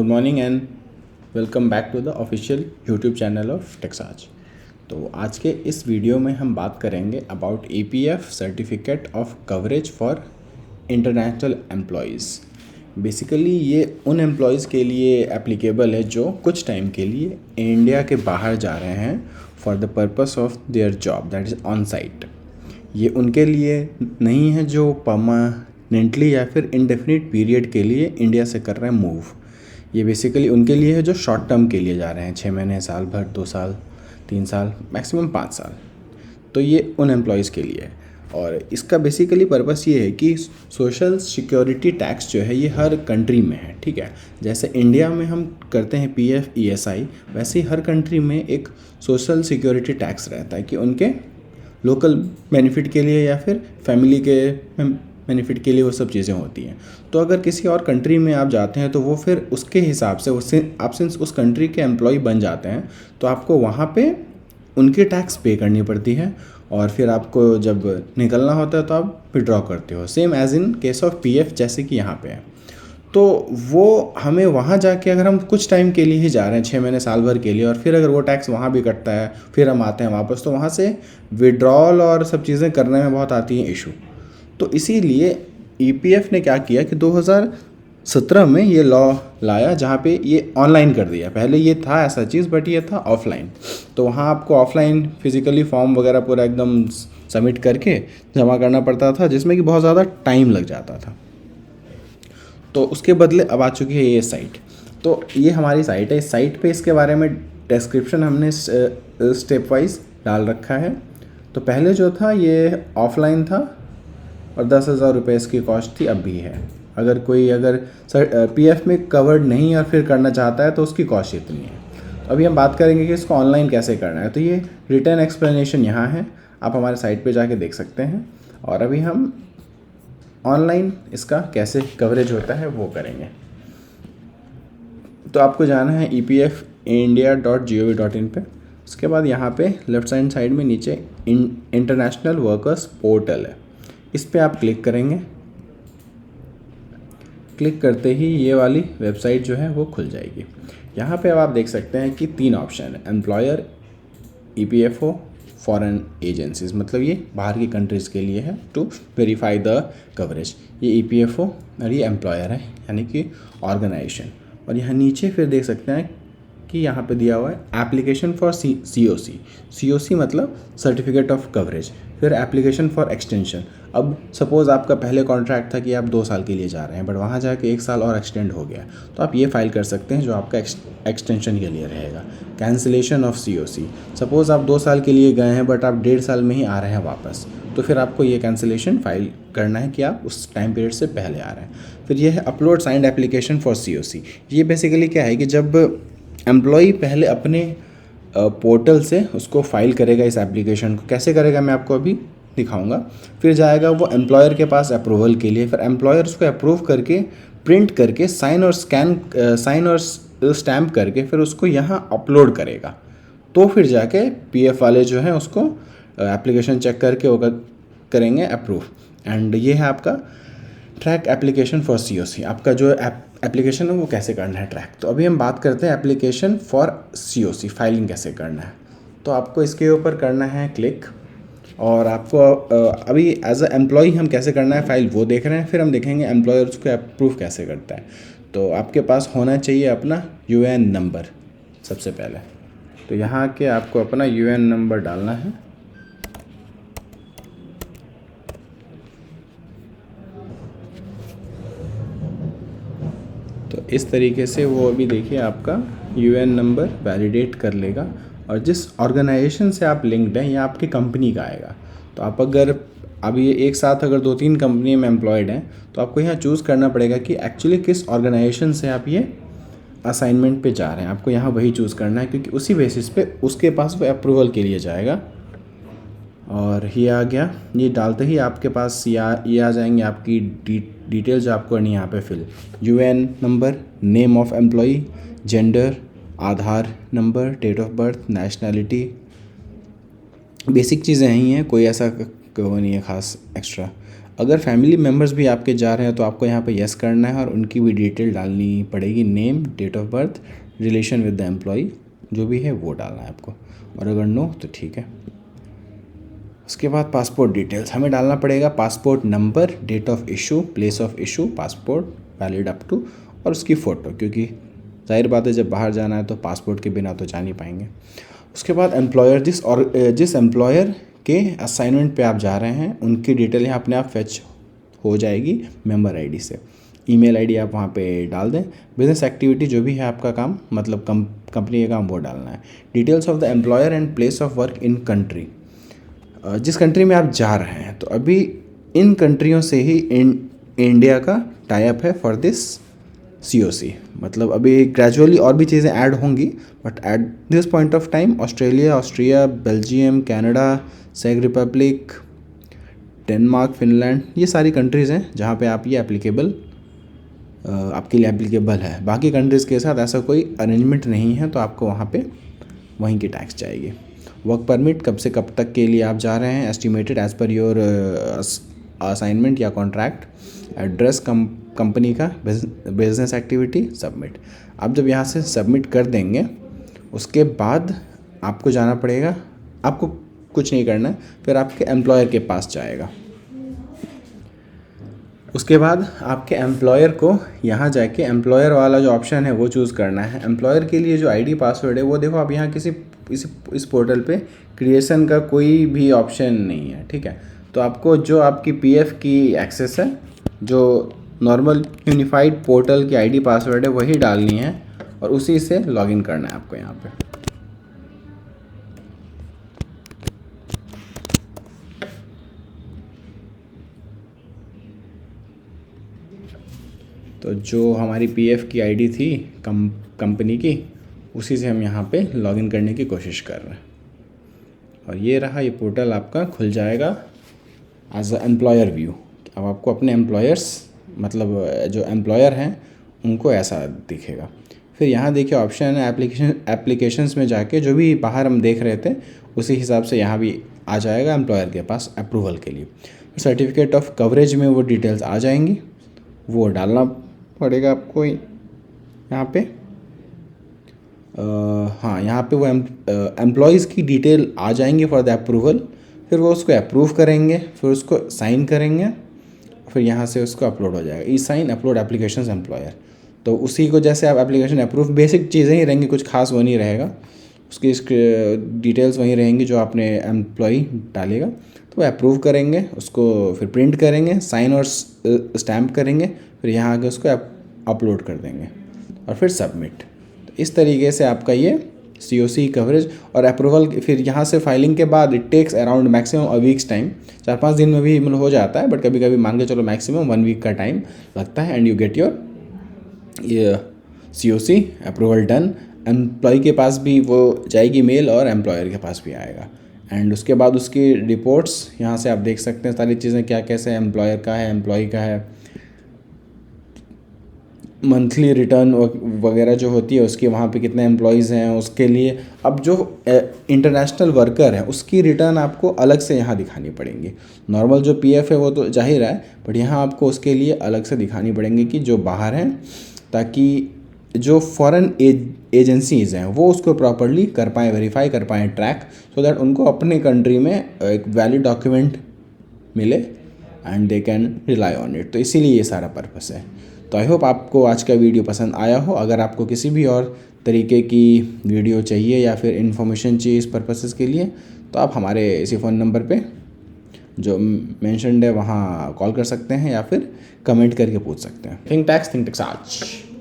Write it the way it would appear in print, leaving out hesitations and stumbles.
Good morning and welcome back to the official YouTube channel of Taxaj. तो आज के इस वीडियो में हम बात करेंगे about EPF certificate of coverage for international employees. Basically ये उन एम्प्लॉयज़ के लिए एप्लीकेबल है जो कुछ टाइम के लिए इंडिया के बाहर जा रहे हैं for the purpose of their job, that is on site. ये उनके लिए नहीं है जो परमानेंटली या फिर इंडेफिनिट पीरियड के लिए इंडिया से कर रहे हैं मूव। ये बेसिकली उनके लिए है जो शॉर्ट टर्म के लिए जा रहे हैं, 6 महीने, साल भर, 2 साल, 3 साल, मैक्सिमम 5 साल। तो ये उन एम्प्लॉयज़ के लिए है और इसका बेसिकली पर्पस ये है कि सोशल सिक्योरिटी टैक्स जो है ये हर कंट्री में है, ठीक है। जैसे इंडिया में हम करते हैं PF ESI, वैसे ही हर कंट्री में एक सोशल सिक्योरिटी टैक्स रहता है कि उनके लोकल बेनिफिट के लिए या फिर फैमिली के बेनिफिट के लिए वो सब चीज़ें होती हैं। तो अगर किसी और कंट्री में आप जाते हैं तो वो फिर उसके हिसाब से उससे आप सिंस उस कंट्री के एम्प्लॉय बन जाते हैं तो आपको वहाँ पे उनकी टैक्स पे करनी पड़ती है और फिर आपको जब निकलना होता है तो आप विड्रॉ करते हो, same as in case of PF जैसे कि यहाँ पे है। तो वो हमें वहाँ जाके अगर हम कुछ टाइम के लिए ही जा रहे हैं, 6 महीने, साल भर के लिए, और फिर अगर वो टैक्स वहाँ भी कटता है, फिर हम आते हैं वापस, तो वहाँ से विड्रॉल और सब चीज़ें करने में बहुत आती हैं इशू। तो इसीलिए EPF ने क्या किया कि 2017 में ये लॉ लाया जहाँ पे ये ऑनलाइन कर दिया। पहले ये था ऐसा चीज़ बट ये था ऑफलाइन। तो वहाँ आपको ऑफलाइन फिजिकली फॉर्म वगैरह पूरा एकदम सबमिट करके जमा करना पड़ता था, जिसमें कि बहुत ज़्यादा टाइम लग जाता था। तो उसके बदले अब आ चुकी है ये साइट। तो ये हमारी साइट है। इस साइट पे इसके बारे में डिस्क्रिप्शन हमने स्टेप वाइज डाल रखा है। तो पहले जो था ये ऑफलाइन था और 10,000 रुपये इसकी कॉस्ट थी, अब भी है। अगर कोई PF में कवर्ड नहीं और फिर करना चाहता है तो उसकी कॉस्ट इतनी है। तो अभी हम बात करेंगे कि इसको ऑनलाइन कैसे करना है। तो ये रिटर्न एक्सप्लेनेशन यहाँ है, आप हमारे साइट पे जाके देख सकते हैं। और अभी हम ऑनलाइन इसका कैसे कवरेज होता है वो करेंगे। तो आपको जाना है EPFindia.gov.in पे। उसके बाद यहाँ पे लेफ्ट साइड में नीचे इंटरनेशनल वर्कर्स पोर्टल है, इस पर आप क्लिक करेंगे। क्लिक करते ही ये वाली वेबसाइट जो है वो खुल जाएगी। यहाँ पे अब आप देख सकते हैं कि 3 ऑप्शन है, एम्प्लॉयर, EPFO, फॉरेन एजेंसीज, मतलब ये बाहर की कंट्रीज़ के लिए है टू वेरीफाई द कवरेज। ये EPFO और ये एम्प्लॉयर है यानी कि ऑर्गेनाइजेशन। और यहाँ नीचे फिर देख सकते हैं कि यहाँ पे दिया हुआ है एप्लीकेशन फॉर COC मतलब सर्टिफिकेट ऑफ कवरेज, फिर एप्लीकेशन फॉर एक्सटेंशन। अब सपोज़ आपका पहले कॉन्ट्रैक्ट था कि आप 2 साल के लिए जा रहे हैं, बट वहाँ जाके 1 साल और एक्सटेंड हो गया, तो आप ये फाइल कर सकते हैं जो आपका एक्सटेंशन के लिए रहेगा। कैंसिलेशन ऑफ COC, सपोज़ आप 2 साल के लिए गए हैं बट आप 1.5 साल में ही आ रहे हैं वापस, तो फिर आपको ये कैंसिलेशन फाइल करना है कि आप उस टाइम पीरियड से पहले आ रहे हैं। फिर ये है upload signed application for COC। ये बेसिकली क्या है कि जब एम्प्लॉई पहले अपने पोर्टल से उसको फाइल करेगा, इस एप्लीकेशन को कैसे करेगा मैं आपको अभी दिखाऊंगा। फिर जाएगा वो एम्प्लॉयर के पास अप्रूवल के लिए, फिर एम्प्लॉयर उसको अप्रूव करके प्रिंट करके साइन और स्टैम्प करके फिर उसको यहाँ अपलोड करेगा। तो फिर जाके PF वाले जो हैं उसको एप्लीकेशन चेक करके वो करेंगे अप्रूव। एंड ये है आपका ट्रैक एप्लीकेशन फॉर COC। आपका जो एप्लीकेशन है वो कैसे करना है ट्रैक। तो अभी हम बात करते हैं एप्लीकेशन फॉर COC फाइलिंग कैसे करना है। तो आपको इसके ऊपर करना है क्लिक और आपको अभी एज अ एम्प्लॉय हम कैसे करना है फाइल वो देख रहे हैं। फिर हम देखेंगे एम्प्लॉयर उसको अप्रूव कैसे करता है। तो आपके पास होना चाहिए अपना UN नंबर सबसे पहले। तो यहाँ के आपको अपना UN नंबर डालना है। तो इस तरीके से वो अभी देखिए आपका UN नंबर वैलिडेट कर लेगा और जिस ऑर्गेनाइजेशन से आप लिंक्ड हैं ये आपकी कंपनी का आएगा। तो आप अगर अभी एक साथ अगर 2-3 कंपनी में एम्प्लॉयड हैं तो आपको यहाँ चूज़ करना पड़ेगा कि एक्चुअली किस ऑर्गेनाइजेशन से आप ये असाइनमेंट पे जा रहे हैं। आपको यहाँ वही चूज़ करना है क्योंकि उसी बेसिस पे उसके पास वो अप्रूवल के लिए जाएगा। और ये आ गया, ये डालते ही आपके पास ये आ जाएंगे आपकी डिटेल जो आपको करनी है यहाँ पे fill. UN number, name of employee, gender, Aadhaar number, date of birth, nationality, basic चीज़ें ही हैं, कोई ऐसा वो नहीं है खास एक्स्ट्रा। अगर फैमिली मेम्बर्स भी आपके जा रहे हैं तो आपको यहाँ पे यस करना है और उनकी भी डिटेल डालनी पड़ेगी, name, date of birth, relation with the employee जो भी है वो डालना है आपको, और अगर नो तो ठीक है। उसके बाद पासपोर्ट डिटेल्स हमें डालना पड़ेगा, passport number, date of issue, place of issue, passport valid up to, और उसकी फ़ोटो, क्योंकि जाहिर बात है जब बाहर जाना है तो पासपोर्ट के बिना तो जा नहीं पाएंगे। उसके बाद एम्प्लॉयर, जिस एम्प्लॉयर के असाइनमेंट पे आप जा रहे हैं उनकी डिटेल यहाँ अपने आप फेच हो जाएगी मेंबर आईडी से। ईमेल आईडी आप वहाँ पे डाल दें। बिजनेस एक्टिविटी जो भी है आपका काम, मतलब कंपनी का काम, वो डालना है। Details of the employer and place of work in country, जिस कंट्री में आप जा रहे हैं, तो अभी इन कंट्रियों से ही इंडिया का टाई अप है फॉर दिस COC। मतलब अभी ग्रेजुअली और भी चीज़ें ऐड होंगी, but at this point of time Australia, Belgium, Canada, चेक रिपब्लिक, डेनमार्क, फिनलैंड, ये सारी कंट्रीज़ हैं जहाँ पे आप ये एप्लीकेबल, आपके लिए एप्लीकेबल है। बाकी कंट्रीज़ के साथ ऐसा कोई अरेंजमेंट नहीं है, तो आपको वहाँ पे वहीं की टैक्स जाएगी। वर्क परमिट, कब से कब तक के लिए आप जा रहे हैं, estimated as per your assignment या कॉन्ट्रैक्ट, एड्रेस, कंपनी का, बिजनेस एक्टिविटी, सबमिट। आप जब यहाँ से सबमिट कर देंगे उसके बाद आपको जाना पड़ेगा, आपको कुछ नहीं करना है, फिर आपके एम्प्लॉयर के पास जाएगा। उसके बाद आपके एम्प्लॉयर को यहाँ जाके एम्प्लॉयर वाला जो ऑप्शन है वो चूज़ करना है। एम्प्लॉयर के लिए जो आईडी पासवर्ड है वो देखो, आप यहाँ किसी इस पोर्टल पे क्रिएशन का कोई भी ऑप्शन नहीं है, ठीक है। तो आपको जो आपकी PF की एक्सेस है, जो नॉर्मल यूनिफाइड पोर्टल की आईडी पासवर्ड है वही डालनी है और उसी से लॉगिन करना है आपको यहाँ पे। तो जो हमारी PF की आईडी थी कंपनी की, उसी से हम यहाँ पे लॉगिन करने की कोशिश कर रहे हैं। और ये रहा, ये पोर्टल आपका खुल जाएगा एज अ एम्प्लॉयर व्यू। अब आपको अपने एम्प्लॉयर्स, मतलब जो एम्प्लॉयर हैं उनको ऐसा दिखेगा। फिर यहाँ देखिए ऑप्शन है एप्लीकेशंस में जाके जो भी बाहर हम देख रहे थे उसी हिसाब से यहाँ भी आ जाएगा एम्प्लॉयर के पास अप्रूवल के लिए। सर्टिफिकेट ऑफ कवरेज में वो डिटेल्स आ जाएंगी, वो डालना पड़ेगा आपको यहाँ पे। हाँ, यहाँ पे वो एम्प्लॉयज़ की डिटेल आ जाएंगी फॉर द अप्रूवल। फिर वो उसको अप्रूव करेंगे, फिर उसको साइन करेंगे, फिर यहाँ से उसको अपलोड हो जाएगा। ई-साइन अपलोड एप्लीकेशंस एम्प्लॉयर, तो उसी को जैसे आप एप्लीकेशन अप्रूव, बेसिक चीज़ें ही रहेंगी, कुछ खास वो नहीं रहेगा। उसकी डिटेल्स वहीं रहेंगी जो आपने एम्प्लॉय डालेगा। तो वो अप्रूव करेंगे, उसको फिर प्रिंट करेंगे, साइन और स्टैम्प करेंगे, फिर यहाँ आके उसको अपलोड कर देंगे और फिर सबमिट। तो इस तरीके से आपका ये COC कवरेज और अप्रूवल, फिर यहाँ से फाइलिंग के बाद it takes around maximum a weeks time, 4-5 दिन में भी मतलब हो जाता है, बट कभी कभी मान के चलो मैक्सिमम 1 वीक का टाइम लगता है। एंड यू गेट योर ये COC अप्रूवल डन। एम्प्लॉय के पास भी वो जाएगी मेल और एम्प्लॉयर के पास भी आएगा। एंड उसके बाद उसकी रिपोर्ट्स यहाँ से आप देख सकते हैं सारी चीज़ें, क्या कैसे एम्प्लॉयर का है, एम्प्लॉय का है, मंथली रिटर्न वगैरह जो होती है उसकी, वहाँ पे कितने एम्प्लॉयज़ हैं उसके लिए। अब जो इंटरनेशनल वर्कर है उसकी रिटर्न आपको अलग से यहाँ दिखानी पड़ेंगी। नॉर्मल जो PF है वो तो जाहिर है, बट यहाँ आपको उसके लिए अलग से दिखानी पड़ेंगी कि जो बाहर हैं, ताकि जो फॉरेन एजेंसीज़ हैं वो उसको प्रॉपरली कर पाएँ, वेरीफाई कर पाएँ, ट्रैक, सो दैट उनको अपने कंट्री में एक वैलिड डॉक्यूमेंट मिले and they can rely on it. तो इसीलिए ये सारा पर्पस है। तो आई होप आपको आज का वीडियो पसंद आया हो। अगर आपको किसी भी और तरीके की वीडियो चाहिए या फिर इन्फॉर्मेशन चाहिए इस पर्पसेस के लिए, तो आप हमारे इसी फ़ोन नंबर पे जो मेंशन्ड है वहाँ कॉल कर सकते हैं या फिर कमेंट करके पूछ सकते हैं। थिंक टैक्स, थिंक टैक्स आज।